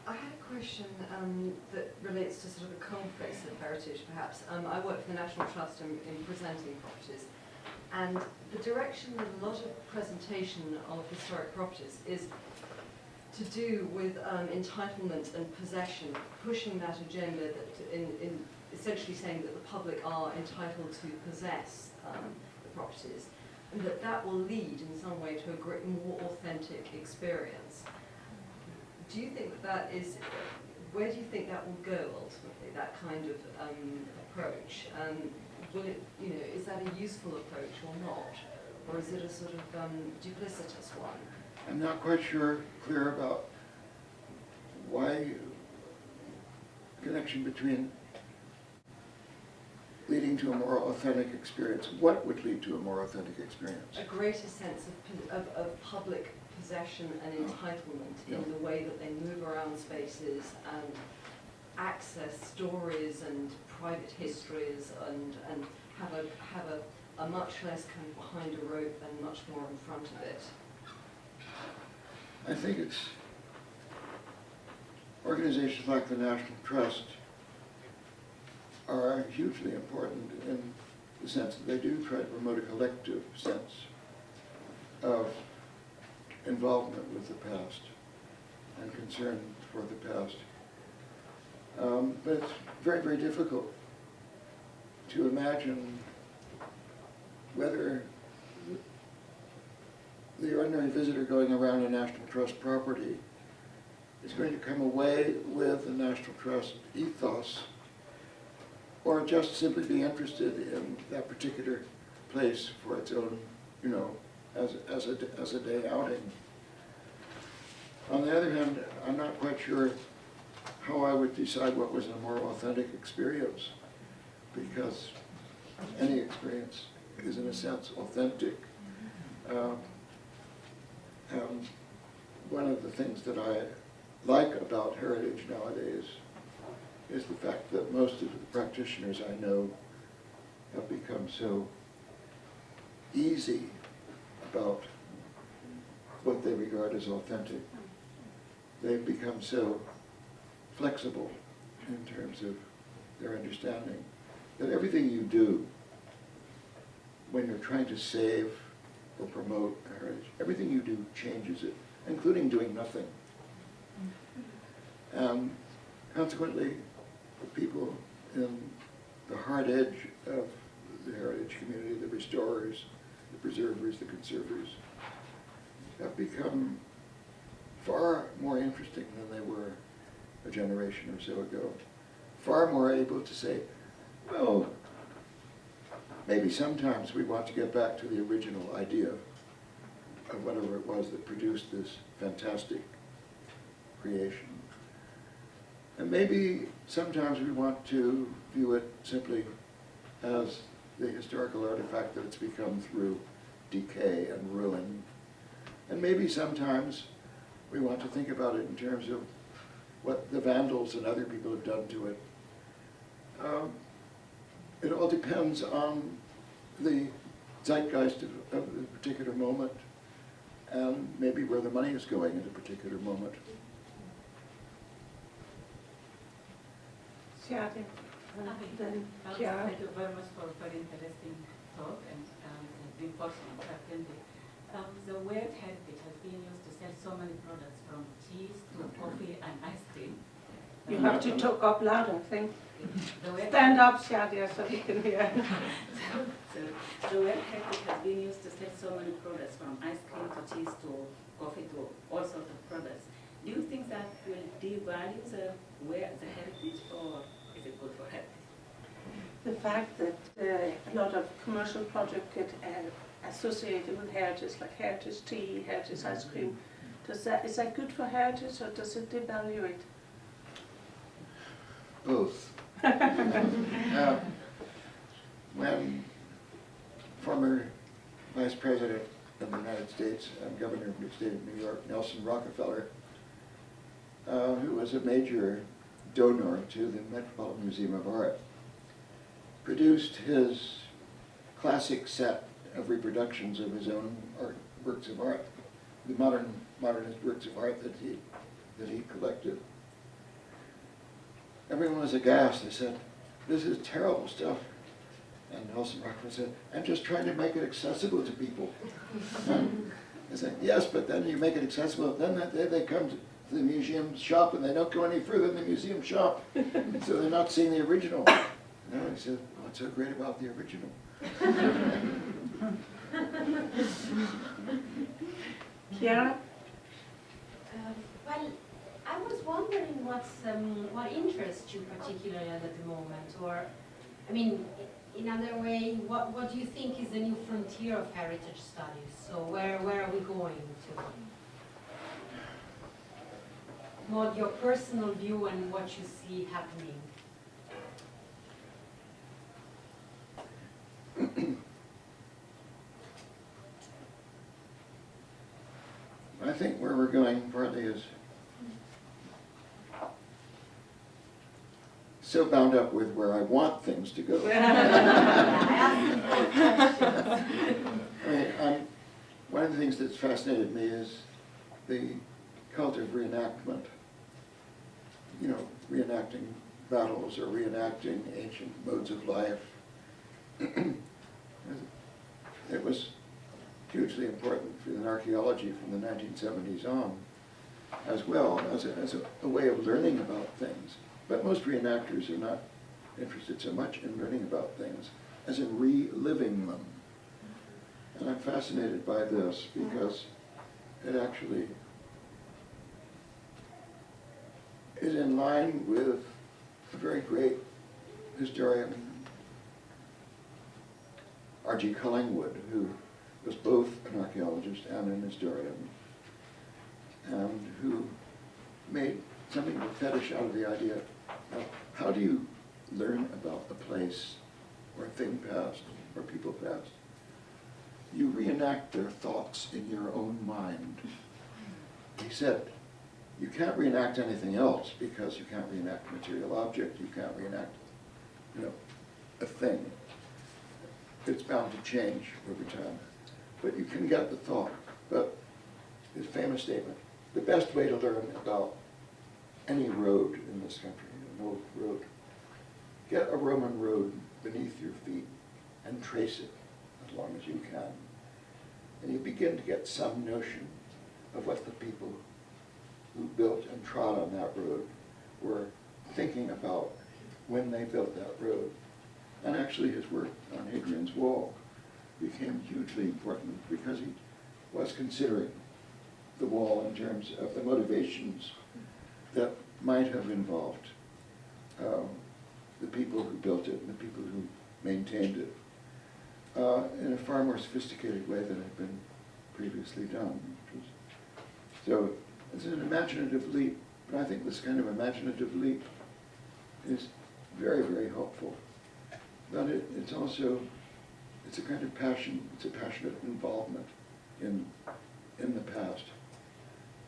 I had a question that relates to sort of the conflicts of heritage, perhaps. I work for the National Trust in presenting properties, and the direction that a lot of presentation of historic properties is to do with entitlement and possession, pushing that agenda that in essentially saying that the public are entitled to possess the properties, and that will lead in some way to a more authentic experience. Do you think that is, where do you think that will go ultimately, that kind of approach? Will it, is that a useful approach or not? Or is it a sort of duplicitous one? I'm not quite clear about why connection between leading to a more authentic experience. What would lead to a more authentic experience? A greater sense of public possession and entitlement in the way that they move around spaces and access stories and private histories and have a much less kind of behind a rope and much more in front of it. I think it's organizations like the National Trust are hugely important in the sense that they do try to promote a collective sense of involvement with the past and concern for the past. But it's very, very difficult to imagine whether the ordinary visitor going around a National Trust property is going to come away with the National Trust ethos, or just simply be interested in that particular place for its own, you know, as a day outing. On the other hand, I'm not quite sure how I would decide what was a more authentic experience, because any experience is in a sense authentic. And one of the things that I like about heritage nowadays is the fact that most of the practitioners I know have become so easy about what they regard as authentic. They've become so flexible in terms of their understanding that everything you do when you're trying to save or promote a heritage, everything you do changes it, including doing nothing. Consequently, the people in the hard edge of the heritage community, the restorers, the preservers, the conservers, have become far more interesting than they were a generation or so ago. Far more able to say, well, maybe sometimes we want to get back to the original idea of whatever it was that produced this fantastic creation. And maybe sometimes we want to view it simply as the historical artifact that it's become through decay and ruin. And maybe sometimes we want to think about it in terms of what the Vandals and other people have done to it. It all depends on the zeitgeist of the particular moment and maybe where the money is going at a particular moment. Shadi, then Chiara. Thank you very much for a very interesting talk and the important attending. The word heritage has been used to sell so many products from cheese to coffee and ice cream. You have to talk up loud, I think. The word Stand up, Shadia, so he can hear. So the word heritage has been used to sell so many products from ice cream to cheese to coffee to all sorts of products. Do you think that will devalue the heritage, or is it good for heritage? The fact that a lot of commercial projects get associated with heritage, like heritage tea, heritage ice cream, is that good for heritage, or does it devalue it? Both. When former Vice President of the United States and Governor of the state of New York, Nelson Rockefeller, who was a major donor to the Metropolitan Museum of Art, produced his classic set of reproductions of his own works of art, the modernist works of art that he collected. Everyone was aghast. They said, "This is terrible stuff." And Nelson Rockefeller said, "I'm just trying to make it accessible to people." And they said, "Yes, but then you make it accessible. Then they come to the museum shop and they don't go any further than the museum shop. So they're not seeing the original." No, he said, "What's so great about the original?" Chiara? Well, I was wondering what interests you particularly at the moment, or, I mean, in other way, what do you think is the new frontier of heritage studies? So where are we going to? What your personal view and what you see happening? I think where we're going partly is so bound up with where I want things to go. One of the things that's fascinated me is the cult of reenactment. You know, reenacting battles or reenacting ancient modes of life. It was hugely important in archaeology from the 1970s on, as well as a way of learning about things. But most reenactors are not interested so much in learning about things as in reliving them. And I'm fascinated by this because it actually is in line with a very great historian, R.G. Collingwood, who was both an archaeologist and an historian, and who made something of a fetish out of the idea of how do you learn about a place or thing past or people past? You reenact their thoughts in your own mind. He said, you can't reenact anything else because you can't reenact a material object, you can't reenact, a thing. It's bound to change over time. But you can get the thought. But his famous statement, the best way to learn about any road in this country, an old road, get a Roman road beneath your feet and trace it as long as you can. And you begin to get some notion of what the people who built and trod on that road were thinking about when they built that road. And actually his work on Hadrian's Wall became hugely important because he was considering the wall in terms of the motivations that might have involved the people who built it and the people who maintained it in a far more sophisticated way than had been previously done. So it's an imaginative leap, but I think this kind of imaginative leap is very, very helpful. But it's also, it's a kind of passion, it's a passionate involvement in the past.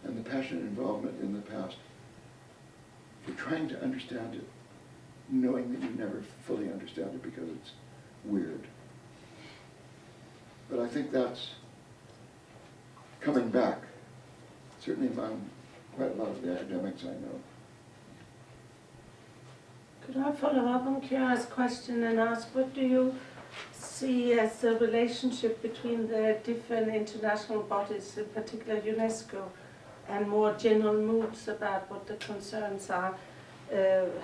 And the passionate involvement in the past, you're trying to understand it, knowing that you never fully understand it because it's weird. But I think that's coming back, certainly among quite a lot of the academics I know. Could I follow up on Kira's question and ask, what do you see as the relationship between the different international bodies, in particular UNESCO, and more general moods about what the concerns are?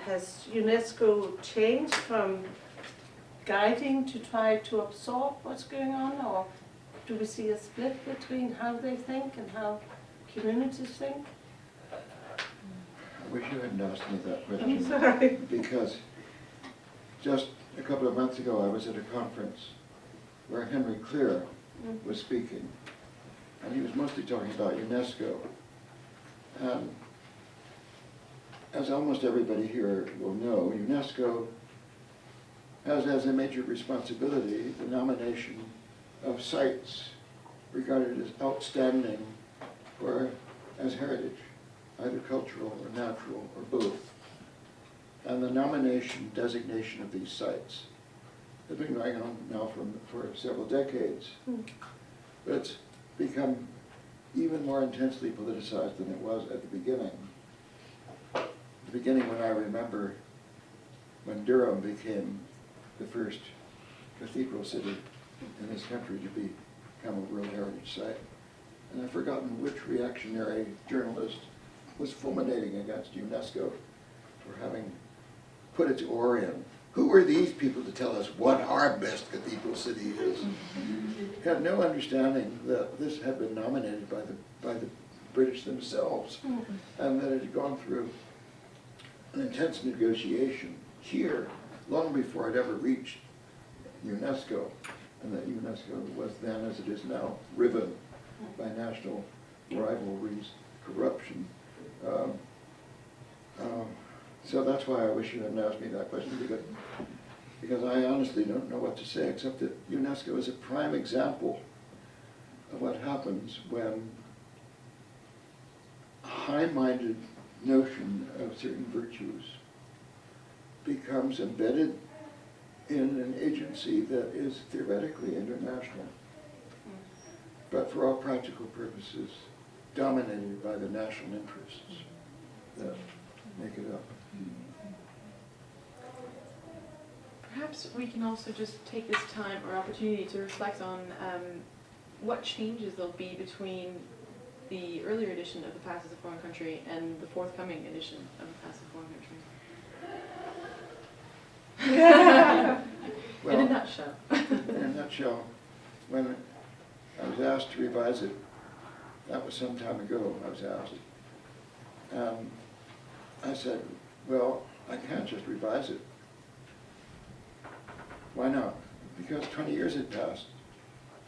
Has UNESCO changed from guiding to try to absorb what's going on, or do we see a split between how they think and how communities think? I wish you hadn't asked me that question. I'm sorry. Because just a couple of months ago I was at a conference where Henry Clear was speaking, and he was mostly talking about UNESCO. And as almost everybody here will know, UNESCO has as a major responsibility the nomination of sites regarded as outstanding or as heritage, either cultural or natural or both. And the nomination, designation of these sites has been going on now for several decades. But it's become even more intensely politicized than it was at the beginning. At the beginning, when I remember when Durham became the first cathedral city in this country to become a World Heritage Site. And I've forgotten which reactionary journalist was fulminating against UNESCO for having put its oar in. Who are these people to tell us what our best cathedral city is? Had no understanding that this had been nominated by the British themselves, and that it had gone through an intense negotiation here long before it ever reached UNESCO, and that UNESCO was then, as it is now, riven by national rivalries, corruption. So that's why I wish you hadn't asked me that question, because I honestly don't know what to say, except that UNESCO is a prime example of what happens when a high-minded notion of certain virtues becomes embedded in an agency that is theoretically international, but for all practical purposes dominated by the national interests that make it up. Perhaps we can also just take this time or opportunity to reflect on what changes there'll be between the earlier edition of The Past is a Foreign Country and the forthcoming edition of The Past is a Foreign Country. Well, In a nutshell. in a nutshell, when I was asked to revise it, that was some time ago I was asked. I said, well, I can't just revise it. Why not? Because 20 years had passed.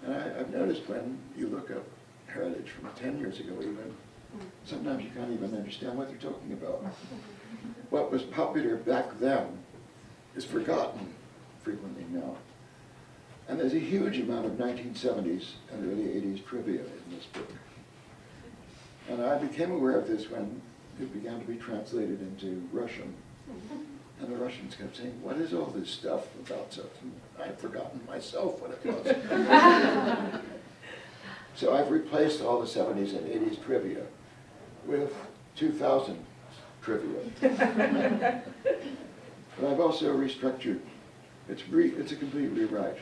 And I've noticed when you look up heritage from 10 years ago even, sometimes you can't even understand what they're talking about. What was popular back then is forgotten frequently now. And there's a huge amount of 1970s and early 80s trivia in this book. And I became aware of this when it began to be translated into Russian. And the Russians kept saying, what is all this stuff about such? And I've forgotten myself what it was. So I've replaced all the 70s and 80s trivia with 2000 trivia. But I've also restructured. It's a complete rewrite.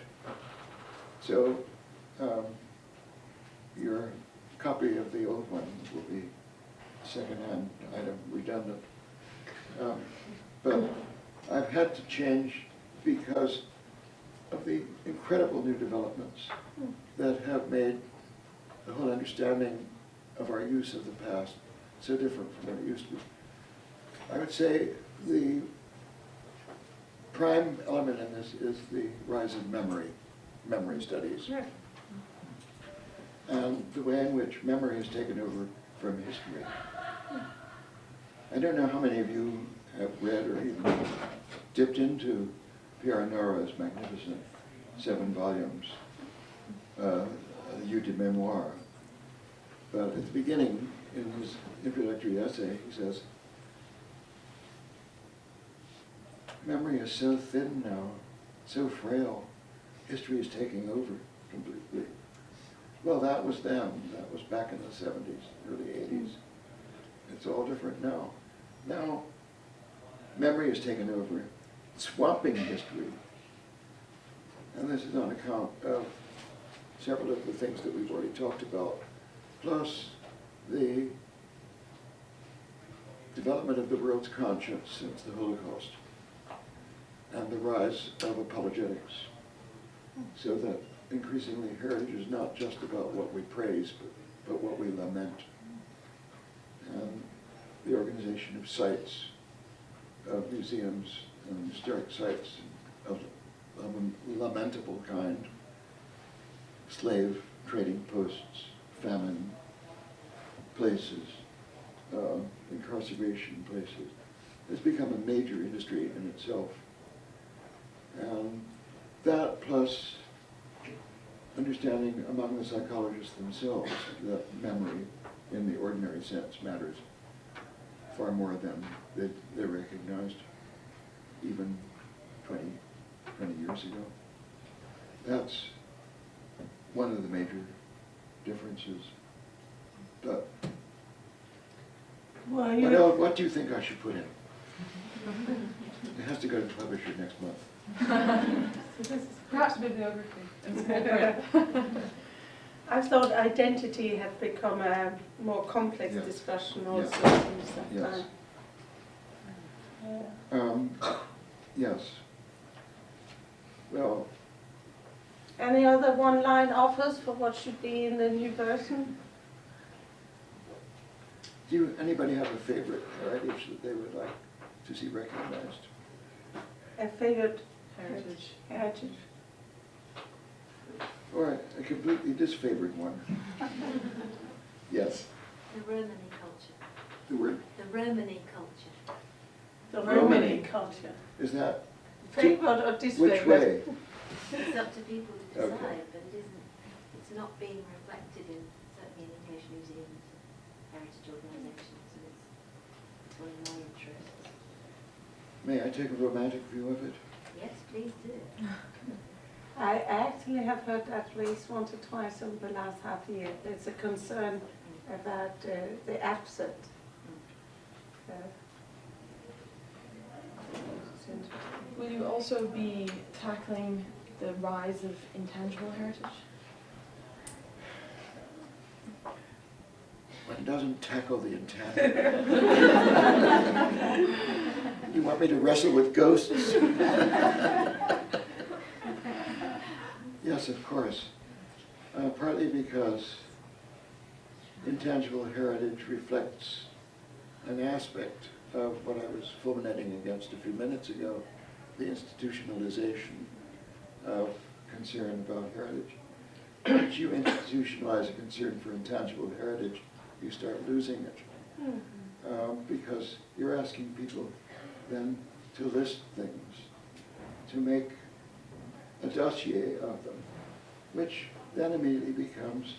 So your copy of the old one will be second-hand item, redundant. But I've had to change because of the incredible new developments that have made the whole understanding of our use of the past so different from what it used to be. I would say the prime element in this is the rise of memory studies. Right. And the way in which memory has taken over from history. I don't know how many of you have read or even dipped into Pierre Nora's magnificent 7 volumes, Lieu de Mémoire. But at the beginning, in his introductory essay, he says, memory is so thin now, so frail, history is taking over completely. Well, that was then. That was back in the 70s, early 80s. It's all different now. Now, memory has taken over, swamping history. And this is on account of several of the things that we've already talked about, plus the development of the world's conscience since the Holocaust, and the rise of apologetics, so that increasingly heritage is not just about what we praise, but what we lament. And the organization of sites, of museums and historic sites of a lamentable kind, slave trading posts, famine places, incarceration places, has become a major industry in itself. And that plus understanding among the psychologists themselves that memory in the ordinary sense matters far more than they recognized even 20 years ago. That's one of the major differences. But what do you think I should put in? It has to go to the publisher next month. Perhaps bibliography and small print. I thought identity had become a more complex Yes. discussion also Yes. since that Yes. time. Yes. Well, Any other one-line offers for what should be in the new version? do anybody have a favorite heritage that they would like to see recognized? A favorite Heritage. heritage? Or a completely disfavored one? Yes. The Romany culture. The word The Romany culture. The Romany. Romany culture. is that Favorite or disfavored? which way? It's up to people to decide, Okay. but it isn't. It's not being reflected in certainly in English museums, heritage organisations, and it's one of my interests. May I take a romantic view of it? Yes, please do. I actually have heard at least once or twice over the last half year, there's a concern about the absent. It's interesting. Will you also also be tackling the rise of intangible heritage? One doesn't tackle the intangible. You want me to wrestle with ghosts? Yes, of course. Partly because intangible heritage reflects an aspect of what I was fulminating against a few minutes ago, the institutionalization of concern about heritage. Once you institutionalize a concern for intangible heritage, you start losing it. Because you're asking people then to list things, to make a dossier of them, which then immediately becomes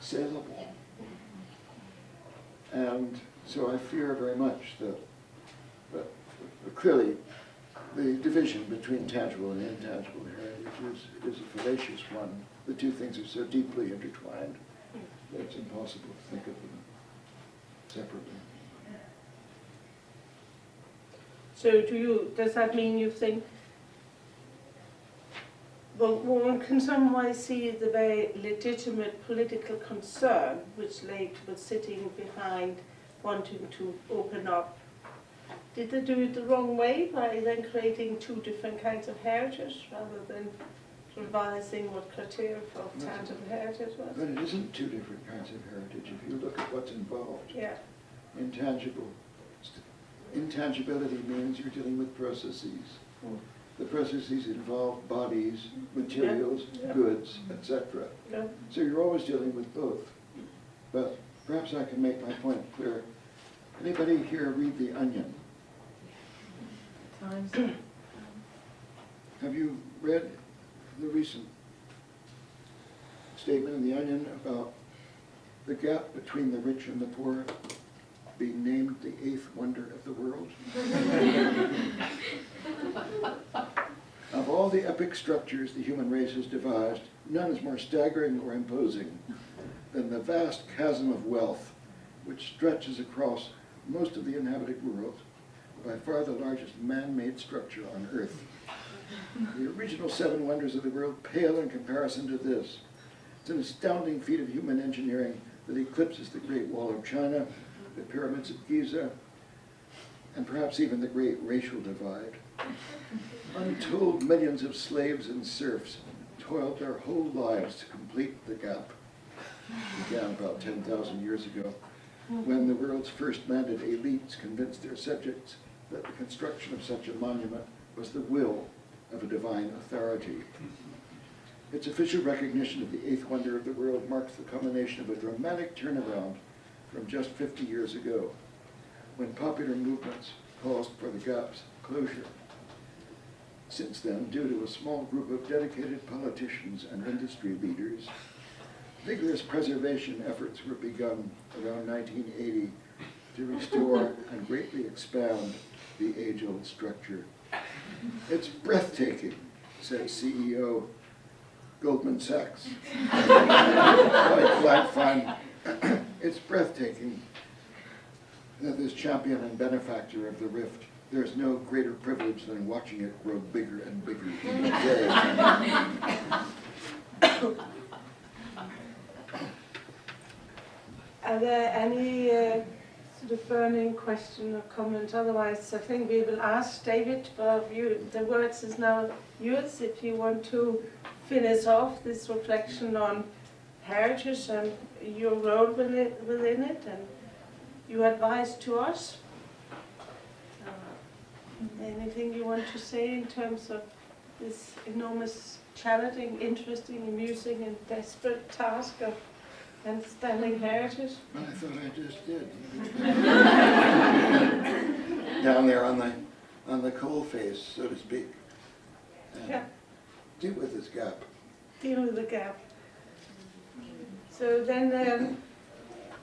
saleable. And so I fear very much that clearly the division between tangible and intangible heritage is a fallacious one. The two things are so deeply intertwined that it's impossible to think of them separately. So does that mean you think, well, one can somewhat see the very legitimate political concern which Lake was sitting behind wanting to open up. Did they do it the wrong way by then creating two different kinds of heritage rather than revising what criteria for tangible heritage was? But it isn't two different kinds of heritage if you look at what's involved. Yeah. Intangibility means you're dealing with processes. Mm. The processes involve bodies, materials, goods, etc. Yeah. So you're always dealing with both. But perhaps I can make my point clear. Anybody here read The Onion? Times. Have you read the recent statement in The Onion about the gap between the rich and the poor being named the eighth wonder of the world? Of all the epic structures the human race has devised, none is more staggering or imposing than the vast chasm of wealth which stretches across most of the inhabited world, by far the largest man-made structure on Earth. The original seven wonders of the world pale in comparison to this. It's an astounding feat of human engineering that eclipses the Great Wall of China, the pyramids of Giza, and perhaps even the great racial divide. Untold millions of slaves and serfs toiled their whole lives to complete the gap. It began about 10,000 years ago, when the world's first landed elites convinced their subjects that the construction of such a monument was the will of a divine authority. Its official recognition of the eighth wonder of the world marks the culmination of a dramatic turnaround from just 50 years ago, when popular movements called for the gap's closure. Since then, due to a small group of dedicated politicians and industry leaders, vigorous preservation efforts were begun around 1980 to restore and greatly expand the age-old structure. It's breathtaking, said CEO Goldman Sachs. Fine. It's breathtaking that this champion and benefactor of the rift, there's no greater privilege than watching it grow bigger and bigger each day. Are there any sort of burning question or comment? Otherwise, I think we will ask David, but the words is now yours if you want to finish off this reflection on heritage and your role within it and your advice to us. Anything you want to say in terms of this enormous, challenging, interesting, amusing and desperate task of understanding heritage? Well, I thought I just did. Down there on the coal face, so to speak. And Yeah. deal with this gap. Deal with the gap. So then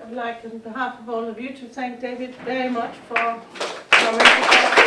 I'd like, on behalf of all of you, to thank David very much for coming to